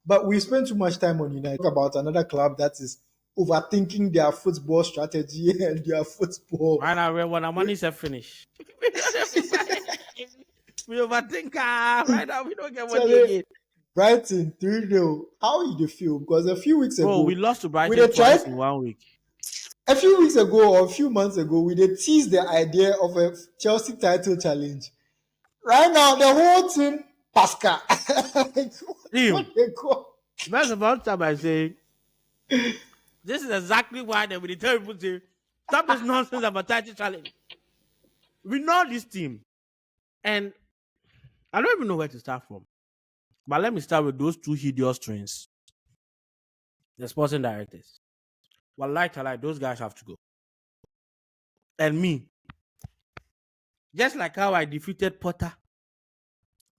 But we spend too much time on United. Talk about another club that is overthinking their football strategy and their football. Right now, when our money is finished, we overthink. Right now, we don't get money Charlie, again. Brighton 3-0. How did you feel? Because a few weeks Bro, we ago, lost to we Brighton did try twice in 1 week. a few weeks ago or a few months ago, we did tease the idea of a Chelsea title challenge. Right now, the whole team, Pascal. What they call? First of all, start by saying, this is exactly why they will tell people to stop this nonsense about title challenge. We know this team. And I don't even know where to start from. But let me start with those two hideous twins. The sporting directors. Well, like those guys have to go. And me. Just like how I defeated Potter.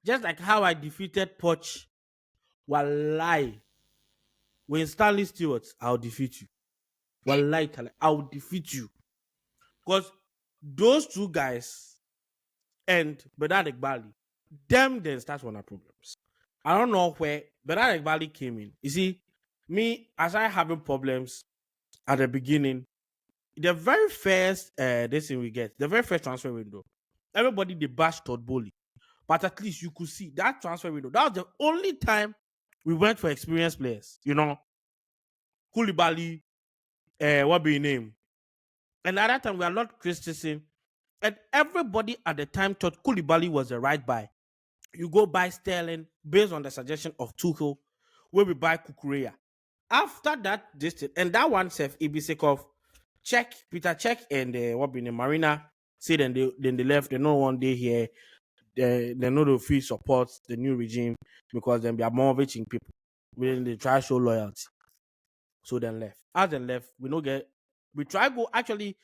Just like how I defeated Poch. Wallahi. When Stanley Stewart, I'll defeat you. Wallahi, I'll defeat you. Because those two guys and Bedard Igbali, them then starts one of the problems. I don't know where Bedard Igbali came in. You see, me, as I having problems at the beginning, the very first this thing we get, the very first transfer window, everybody they bashed Todd Bowley. But at least you could see that transfer window. That was the only time we went for experienced players. You know, Koulibaly, what be his name? And at that time, we are not Christensen. And everybody at the time thought Koulibaly was the right buy. You go buy Sterling based on the suggestion of Tuchel, where we buy Kukureya. After that, and that one self, Ibisekov, Peter Cech, and what be the Marina say then they left. They know one day here. They know the free support the new regime because then they are more reaching people. When they try to show loyalty. So then left. As they left, we try go actually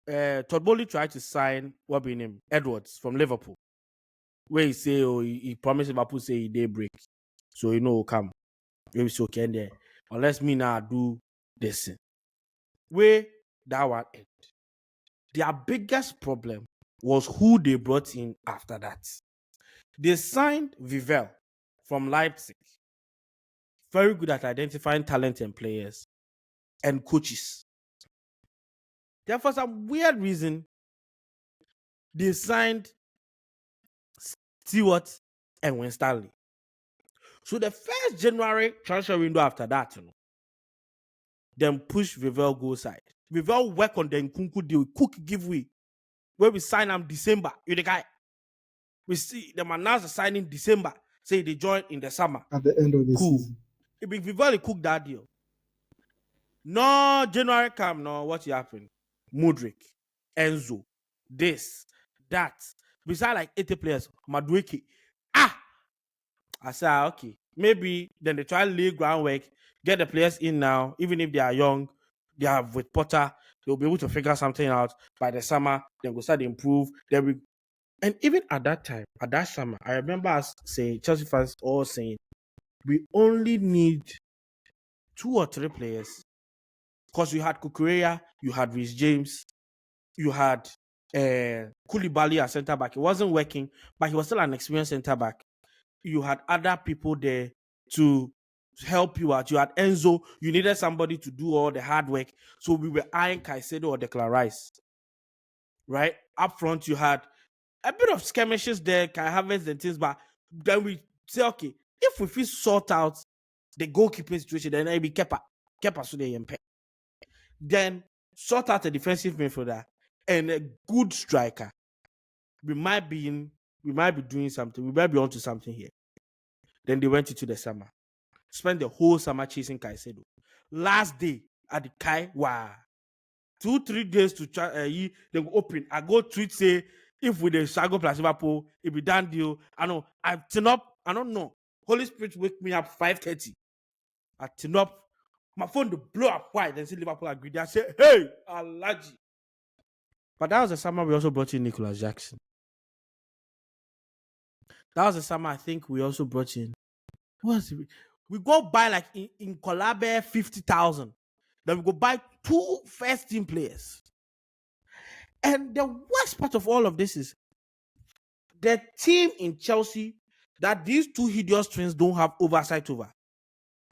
Todd Bowley tried to sign what be name Edwards from Liverpool. Where he say he promised Liverpool say he day break. So you know come. Maybe so can there. Unless me now do this thing. Where that one end. Their biggest problem was who they brought in after that. They signed Vivel from Leipzig. Very good at identifying talent and players and coaches. Then for some weird reason, they signed Stewart and Winstanley. So the first January transfer window after that, you know, then push Vivel go side. Vivel work on the Nkunku deal, Cook giveaway. Where we sign him December. You the guy. We see them announce the signing December. Say they join in the summer. At the end of the season. If Vivel cook that deal. No, January come, no, what happened? Mudrik, Enzo, this, that. Besides like 80 players, Madueke. I said, okay. Maybe then they try to lay groundwork, get the players in now, even if they are young, they have with Potter, they'll be able to figure something out by the summer, then we'll start to improve. And even at that time, at that summer, I remember us saying, Chelsea fans all saying, we only need 2 or 3 players. Because you had Kukureya, you had Reece James, you had Koulibaly as centre back. It wasn't working, but he was still an experienced centre back. You had other people there to help you out. You had Enzo. You needed somebody to do all the hard work. So we were eyeing Caicedo or Declan Rice. Right? Up front, you had a bit of skirmishes there, Kai Havertz and things, but then we say, okay, if we feel sort out the goalkeeping situation, then it'll be Kepa so they impact. Then sort out a defensive midfielder and a good striker. We might be doing something. We might be onto something here. Then they went into the summer. Spent the whole summer chasing Caicedo. Last day at the Kai, wow. 2-3 days to try, they will open. I go tweet say, if with the Shago plus Liverpool, it be done deal. I know. I turn up. I don't know. Holy Spirit wake me up 5:30. I turn up. My phone to blow up white. Then see Liverpool agreed. I say, hey, Alaji. But that was the summer we also brought in Nicholas Jackson. That was the summer I think we also brought in. What was it? We go buy like in Colabe 50,000. Then we go buy 2 first team players. And the worst part of all of this is the team in Chelsea that these 2 hideous twins don't have oversight over.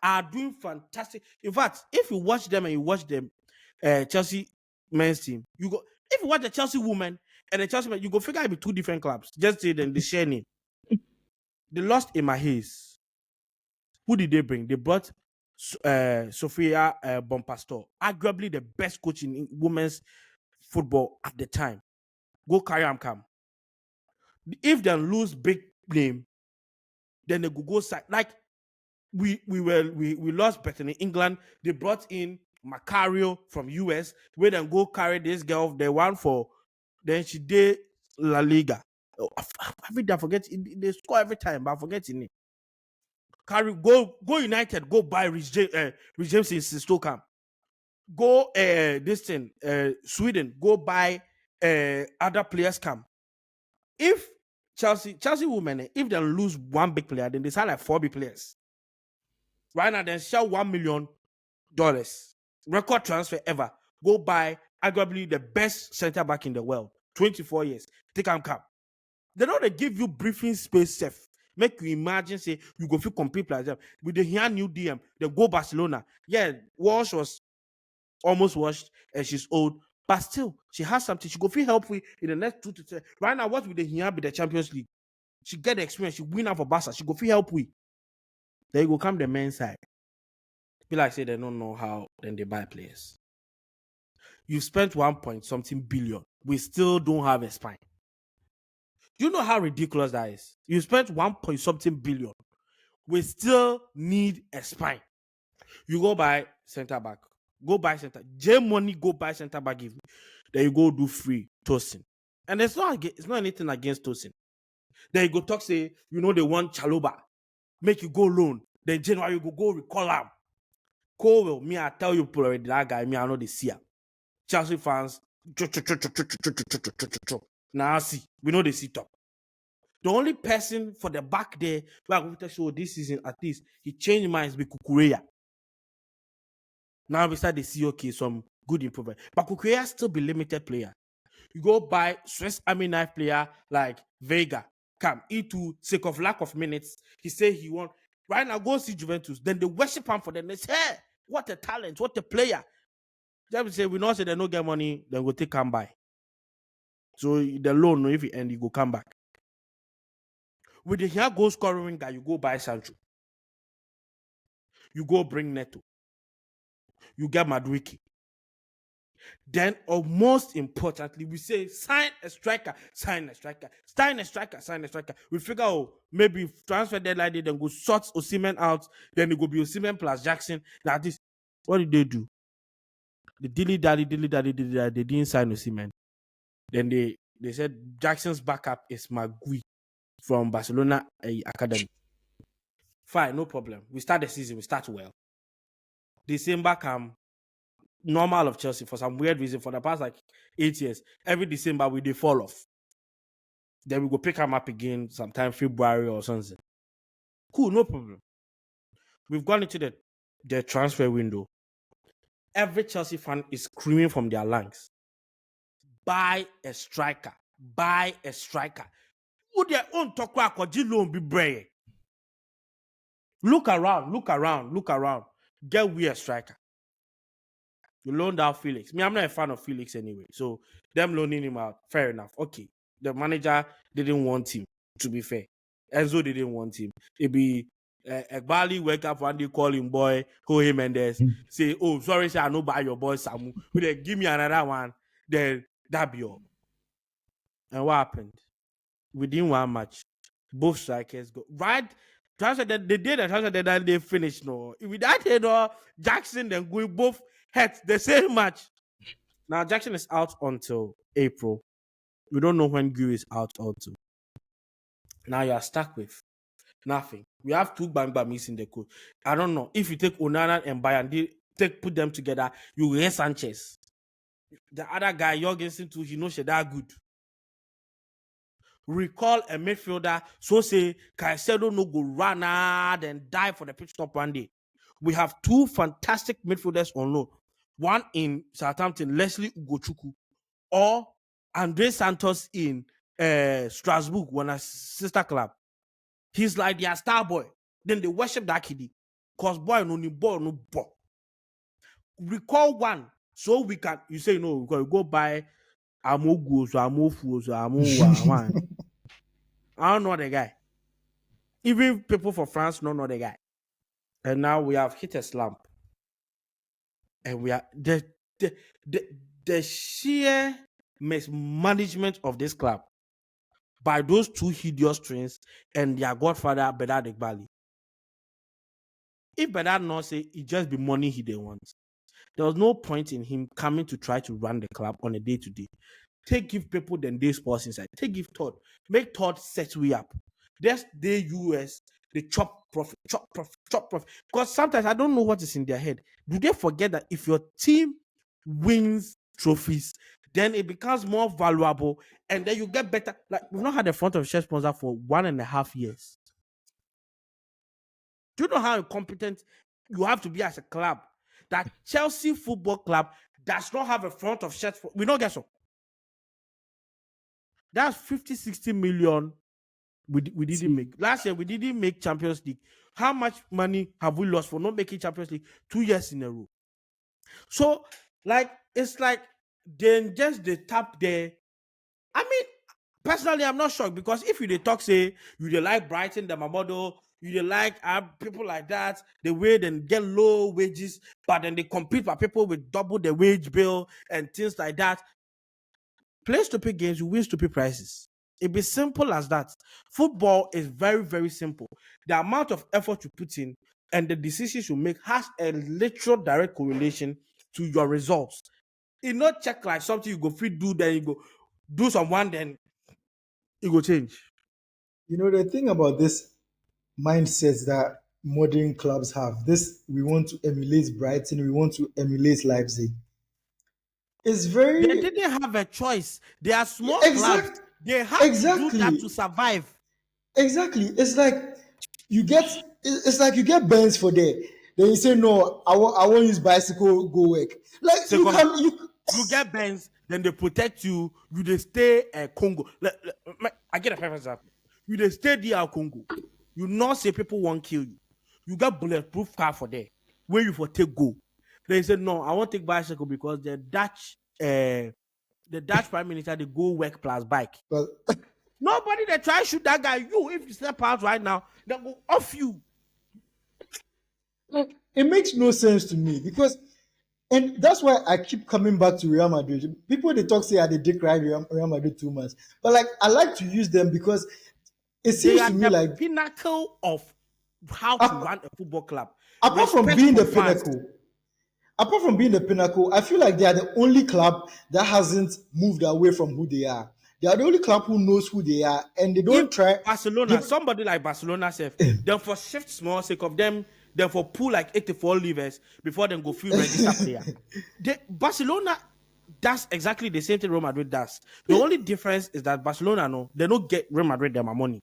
are doing fantastic. In fact, if you watch them and you watch them, Chelsea men's team, you go. If you watch the Chelsea women and the Chelsea men, you go figure it be two different clubs. Just say them the share name. They lost Emma Hayes. Who did they bring? They brought Sophia Bonpastor, arguably the best coach in women's football at the time. Go carry am come. If they lose big name, then they go side. Like we lost Bethany England. They brought in Macario from US. We then go carry this girl. They won for. Then she did La Liga. Every day I forget. They score every time, but I forget it. Carry go United. Go buy Rich James in Stoke. Go this thing Sweden. Go buy other players come. If Chelsea women, if they lose one big player, then they sign like 4 big players. Right now, they sell $1 million. Record transfer ever. Go buy arguably the best center back in the world. 24 years. Take him cap. They know they give you briefing space safe. Make you imagine, say, you go feel compete like them. With the here new DM, they go Barcelona. Yeah, Walsh was almost washed and she's old. But still, she has something. She go feel help with in the next 2 to 3. Right now, what will the here be the Champions League? She get the experience. She win out for Barca. She go feel help with. Then you go come the men's side. Be like say they don't know how, then they buy players. You spent 1 point something billion. We still don't have a spine. Do you know how ridiculous that is? You spent 1 point something billion. We still need a spine. You go buy center back. Go buy center. J money go buy center back. Then you go do free Tosin. And it's not anything against Tosin. Then you go talk say, you know they want Chaloba. Make you go loan. Then January you go recall him. Cole, me, I tell you, already that guy, me, I know they see him. Chelsea fans, now see, we know they see top. The only person for the back there, where we show this season at least, he changed minds with Kukureya. Now we start to see okay, some good improvement. But Kukureya still be limited player. You go buy Swiss Army knife player like Vega. Come, E2, sake of lack of minutes, he say he want. Right now, go see Juventus. Then they worship him for them. They say, hey, what a talent, what a player. They say, we not say they don't get money, then go take come by. So the loan, if you end, you go come back. With the here goal scoring guy, you go buy Sancho. You go bring Neto. You get Madueke. Then, or most importantly, we say sign a striker. We figure out maybe transfer deadline, then go sort Osimhen out. Then it go be Osimhen plus Jackson. Now this, what did they do? The dilly dally, they didn't sign Osimhen. Then they said Jackson's backup is Magui from Barcelona Academy. Fine, no problem. We start the season, we start well. December come. Normal of Chelsea for some weird reason for the past like 8 years. Every December we they fall off. Then we go pick them up again sometime February or something. Cool, no problem. We've gone into the transfer window. Every Chelsea fan is screaming from their lungs. Buy a striker. Buy a striker. Who their own talk about loan be brave? Look around. Get we a striker. You loaned out Felix. Me, I'm not a fan of Felix anyway. So them loaning him out, fair enough. Okay. The manager didn't want him, to be fair. Enzo didn't want him. It be Egbali wake up one day, call him boy, Jorge Mendes, say, oh, sorry, sir, I know buy your boy Samu. But then give me another one, then that be all. And what happened? Within one match, both strikers go right. Transfer that they did a transfer that they finished. No, with that head or Jackson, then we both had the same match. Now Jackson is out until April. We don't know when Gui is out until. Now you are stuck with nothing. We have 2 Bangba missing the coach. I don't know if you take Onana and Bayern, put them together. You get Sanchez. The other guy Jorgensen too. He knows that good. Recall a midfielder, so say Caicedo no go run and die for the pitch stop one day. We have 2 fantastic midfielders on loan. One in Southampton, Leslie Ugochukwu, or Andre Santos in Strasbourg, one a sister club. He's like their star boy. Then they worship that kiddie. cause boy no ni ball no ball. Recall one so we can. You say no, we go buy Amogu so Amofu so Amowa. I don't know the guy. Even people for France don't know the guy. And now we have hit a slump. And we are the sheer mismanagement of this club by those two hideous twins and their godfather Bedard Igbali. If Bedard not say it just be money he they want, there was no point in him coming to try to run the club on a day-to-day. Take give people then day sports inside. Take give Todd. Make Todd set we up. That's the US, they chop profit. Because sometimes I don't know what is in their head. Do they forget that if your team wins trophies, then it becomes more valuable and then you get better? Like, we've not had a front of shirt sponsor for 1.5 years. Do you know how incompetent you have to be as a club? That Chelsea Football Club does not have a front of shirt. We don't get so. That's 50-60 million we didn't make. Last year, we didn't make Champions League. How much money have we lost for not making Champions League 2 years in a row? So, like, it's like then just the tap there. I mean, personally, I'm not shocked because if you they talk, say, you they like Brighton, the model, you they like people like that, the way they get low wages, but then they compete for people with double the wage bill and things like that. Play stupid games, you win stupid prizes. It be simple as that. Football is very, very simple. The amount of effort you put in and the decisions you make has a literal direct correlation to your results. It not check like something you go free do, then you go do someone, then it go change. You know, the thing about this mindset that modern clubs have, this we want to emulate Brighton, we want to emulate Leipzig. It's very They didn't have a choice. They are small clubs. exact They have to do that exactly to survive. exactly. It's like you get it's like you get bands for there. Then you say no, I won't use bicycle go work. Like you Second, can you get Benz, then they protect you. You they stay Congo. I get a perfect example. You they stay there Congo. You not say people won't kill you. You got bulletproof car for there. Where you for take go. They said no, I won't take bicycle because the Dutch Prime Minister they go work plus bike. but Nobody they try to shoot that guy. You if you step out right now, they go off you. like it makes no sense to me because and that's why I keep coming back to Real Madrid. People they talk say they decry Real Madrid too much. But like I like to use them because it They seems are to me the like pinnacle of how to ap- run a football club. apart from Respect being the from fans. pinnacle, apart from being the pinnacle, I feel like they are the only club that hasn't moved away from who they are. They are the only club who knows who they are, and they If don't try. Barcelona, They, somebody like Barcelona self, then for shift small sake of them, then for pull like 84 levers before then go feel register player. Barcelona does exactly the same thing Real Madrid does. The only difference is that Barcelona they don't get Real Madrid their money.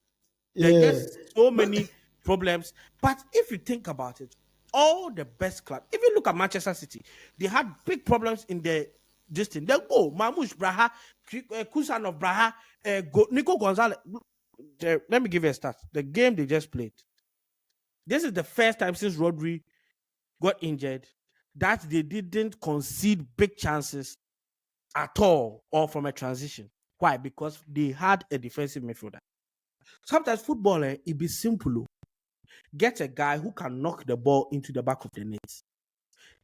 They get yeah, so but many problems. But if you think about it, all the best clubs, if you look at Manchester City, they had big problems in their this thing. They go Mamouche Braha, Kusanov Braha, Nico Gonzalez. Let me give you a start. The game they just played. This is the first time since Rodri got injured that they didn't concede big chances at all or from a transition. Why? Because they had a defensive midfielder. Sometimes football, it be simple. Get a guy who can knock the ball into the back of the net.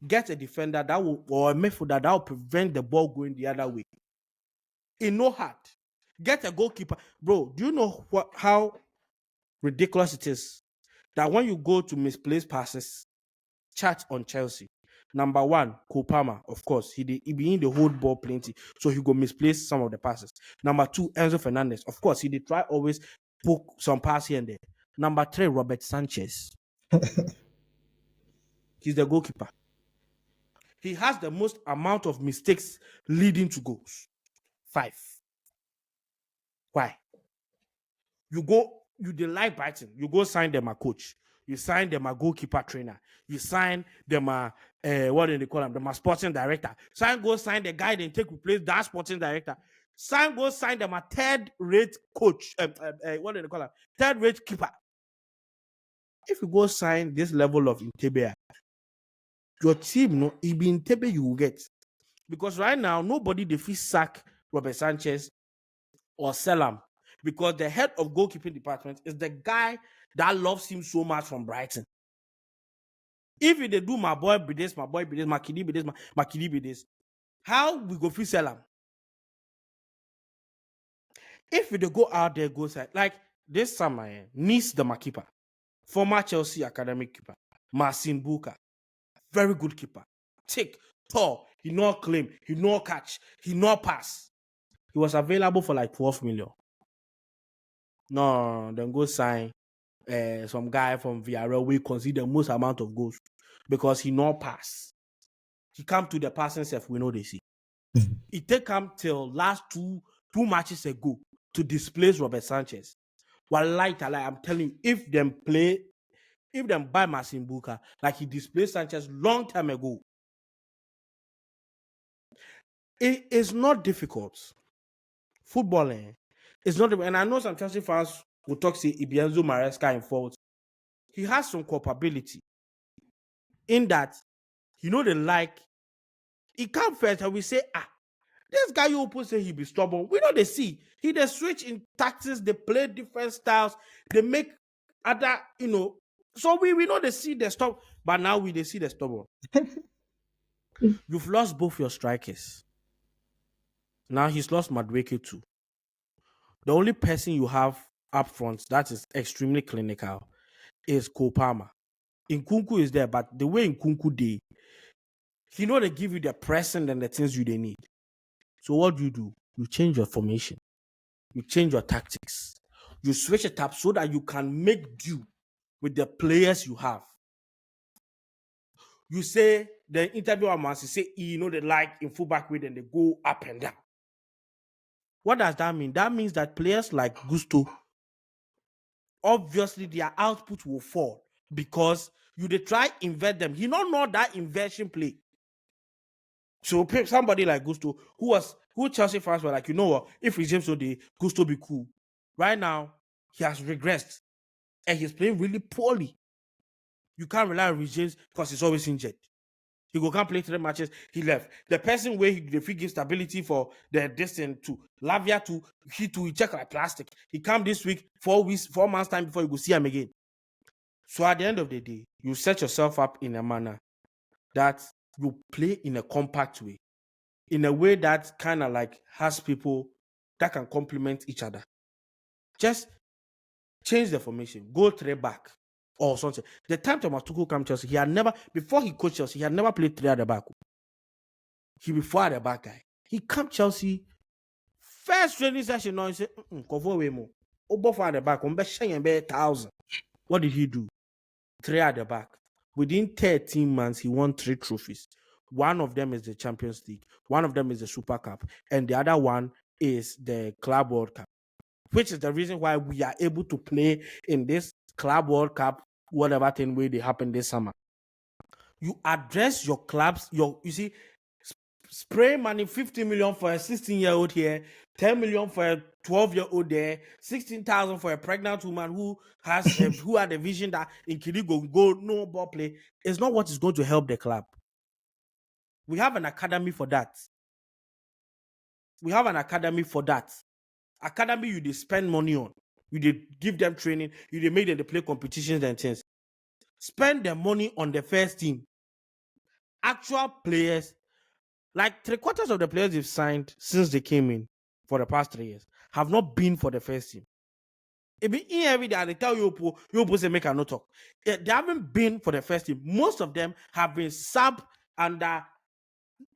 Get a defender that will, or a midfielder that will prevent the ball going the other way. In no hard. Get a goalkeeper. Bro, do you know how ridiculous it is that when you go to misplaced passes, chat on Chelsea. Number one, Kopama, of course, he be in the hold ball plenty, so he go misplace some of the passes. Number two, Enzo Fernandez, of course, he did try always poke some pass here and there. Number three, Robert Sanchez. He's the goalkeeper. He has the most amount of mistakes leading to goals. 5. Why? You like Brighton. You go sign them a coach. You sign them a goalkeeper trainer. You sign them a what do they call them? Them a sporting director. Go sign the guy then take replace that sporting director. Go sign them a third-rate coach. What do they call him? Third-rate keeper. if you go sign this level of Intebe, your team, no, it be Intebe you will get. Because right now, nobody they feel sack Robert Sanchez or sell him. Because the head of goalkeeping department is the guy that loves him so much from Brighton. If they do my boy be this, my Kidi be this, my Kidi be this, how we go feel sell him? If they go out there, go side, like this summer, Nice the keeper, former Chelsea academic keeper, Marcin Buka, very good keeper. Thick, tall, he not claim, he not catch, he not pass. He was available for like 12 million. No, then go sign some guy from Villarreal we consider the most amount of goals because he not pass. He come to the passing self, we know they see. It take him till last two matches ago to displace Robert Sanchez. I'm telling you, if them buy Marcin Buka, like he displaced Sanchez long time ago, it is not difficult. Footballing is not difficult. And I know some Chelsea fans will talk say Ibienzo Maresca in fault. He has some culpability in that he can't first and we say, this guy you open say he be stubborn. We know they see. He they switch in tactics, they play different styles, they make other, so we know they see the stop, but now they see the stubborn. You've lost both your strikers. Now he's lost Madueke too. The only person you have up front that is extremely clinical is Kopama. Nkunku is there, but the way Nkunku did, he know they give you the pressing and the things you they need. So what do? You change your formation. You change your tactics. You switch it up so that you can make do with the players you have. You say the interviewer must say, they like in fullback way, then they go up and down. What does that mean? That means that players like Gusto, obviously their output will fall because they try invert them. He don't know that inversion play. So somebody like Gusto, who Chelsea fans were like, you know what? If it's James O'Day, Gusto be cool. Right now, he has regressed and he's playing really poorly. You can't rely on James because he's always injured. He can't play 3 matches. He left. The person where he give stability for the distance to Lavia he check like plastic. He come this week 4 months time before you go see him again. So at the end of the day, you set yourself up in a manner that you play in a compact way, in a way that kind of like has people that can complement each other. Just change the formation, go 3 back or something. The time Thomas Tuchel came to Chelsea, he had never, before he coached Chelsea, he had never played 3 at the back. He be 4 at the back guy. He come Chelsea, first training session, now he said, cover away more. Obo 4 at the back, 1,000. What did he do? 3 at the back. Within 13 months, he won 3 trophies. One of them is the Champions League. One of them is the Super Cup. And the other one is the Club World Cup, which is the reason why we are able to play in this Club World Cup, whatever thing way they happen this summer. You address your clubs, you see, spray money, 50 million for a 16-year-old here, 10 million for a 12-year-old there, 16,000 for a pregnant woman who has who had a vision that in Kirigo go no ball play. It's not what is going to help the club. We have an academy for that. Academy you they spend money on. You they give them training. You they make them they play competitions and things. Spend the money on the first team. Actual players, like 3/4 of the players they've signed since they came in for the past 3 years, have not been for the first team. It be in every day, they tell you say make a no talk. They haven't been for the first team. Most of them have been sub under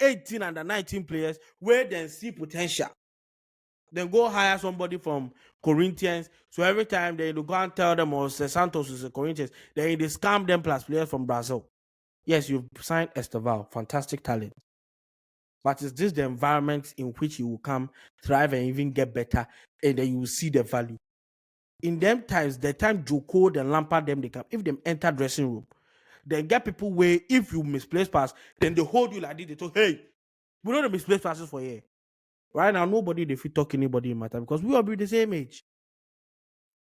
18 and 19 players where they see potential. Then go hire somebody from Corinthians. So every time they go and tell them or Santos is a Corinthians, then they scam them plus players from Brazil. Yes, you've signed Esteval, fantastic talent. But is this the environment in which he will come, thrive, and even get better, and then you will see the value? In them times, the time Joko and Lampard them they come, if them enter dressing room, then get people where if you misplace pass, then they hold you like this. They talk, hey, we know the misplaced passes for here. Right now, nobody they fit talk anybody in matter because we all be the same age.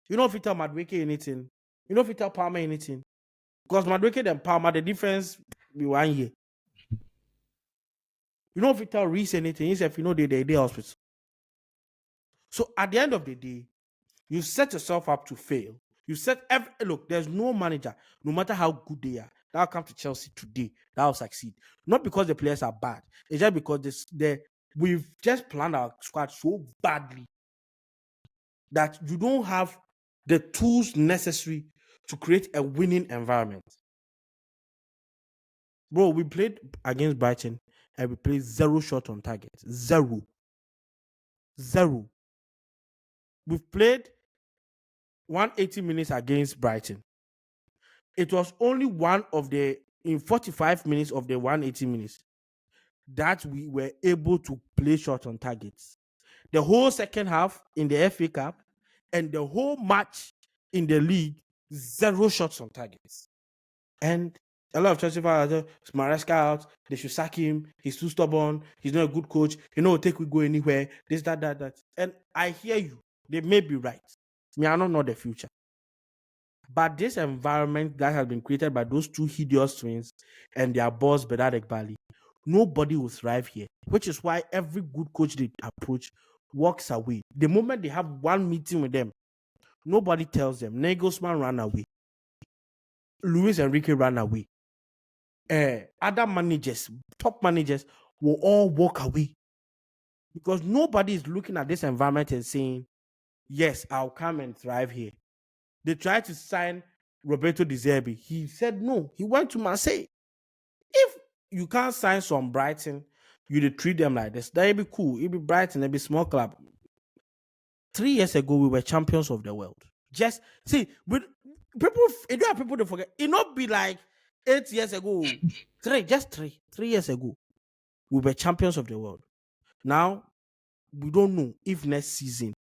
You know if you tell Madueke anything, You know if you tell Palmer anything. Because Madueke and Palmer, the difference be 1 year. You know if you tell Reese anything, if you know they hospital. So at the end of the day, you set yourself up to fail. You set look, there's no manager, no matter how good they are, that'll come to Chelsea today, that'll succeed. Not because the players are bad, it's just because we've just planned our squad so badly that you don't have the tools necessary to create a winning environment. Bro, we played against Brighton and we played 0 shot on target. 0. We've played 180 minutes against Brighton. It was only in 45 minutes of the 180 minutes that we were able to play shot on targets. The whole second half in the FA Cup and the whole match in the league, 0 shots on targets. And a lot of Chelsea fans are Maresca out, they should sack him, he's too stubborn, he's not a good coach, take we go anywhere, this, that. And I hear you, they may be right. Me, I don't know the future. But this environment that has been created by those two hideous twins and their boss, Bedad Bali, nobody will thrive here, which is why every good coach they approach walks away. The moment they have one meeting with them, nobody tells them. Nagelsmann ran away. Luis Enrique ran away. Other managers, top managers, will all walk away. Because nobody is looking at this environment and saying, yes, I'll come and thrive here. They tried to sign Roberto De Zerbi. He said no. He went to Marseille. If you can't sign some Brighton, you treat them like this. That'd be cool. It'd be Brighton, it'd be small club. 3 years ago, we were champions of the world. Just see, with people, you don't have people to forget. It not be like 8 years ago. 3 years ago, we were champions of the world. Now, we don't know if next season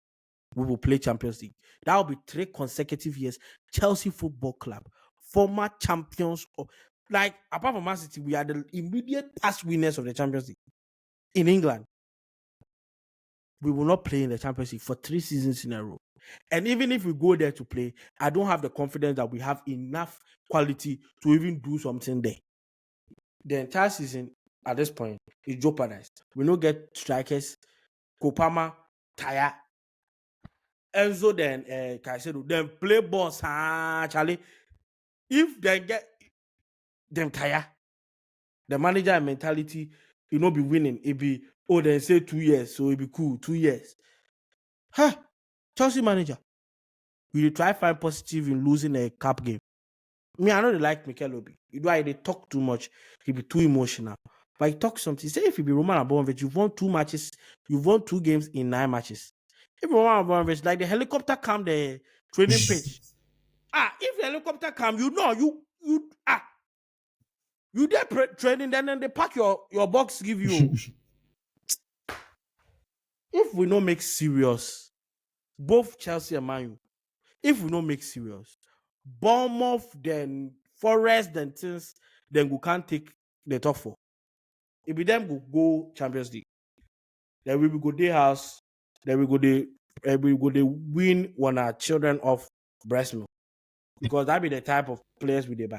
we will play Champions League. That will be 3 consecutive years. Chelsea Football Club, former champions of, like, apart from Man City, we are the immediate past winners of the Champions League in England. We will not play in the Champions League for 3 seasons in a row. And even if we go there to play, I don't have the confidence that we have enough quality to even do something there. The entire season at this point is jeopardized. We don't get strikers. Kopama, Taya, Enzo, then Caicedo, then play balls, Charlie. If they get them Taya, the manager mentality, be winning. It be, they say 2 years, so it be cool, 2 years. Chelsea manager, we try find positive in losing a cup game. Me, I know they like Mikel Obi. They talk too much. He be too emotional. But he talks something. Say if you be Roman Abramovich, you've won 2 matches. You've won 2 games in 9 matches. If Roman Abramovich, like the helicopter come the training pitch. If the helicopter come, you there training, then they pack your box, give you. If we don't make serious, both Chelsea and Man U, if we don't make serious, Bournemouth, then Forest, then things, then we can't take the top 4. If we then go Champions League, then we will go their house, then we go they win one our children off breast milk. Because that be the type of players we they buy.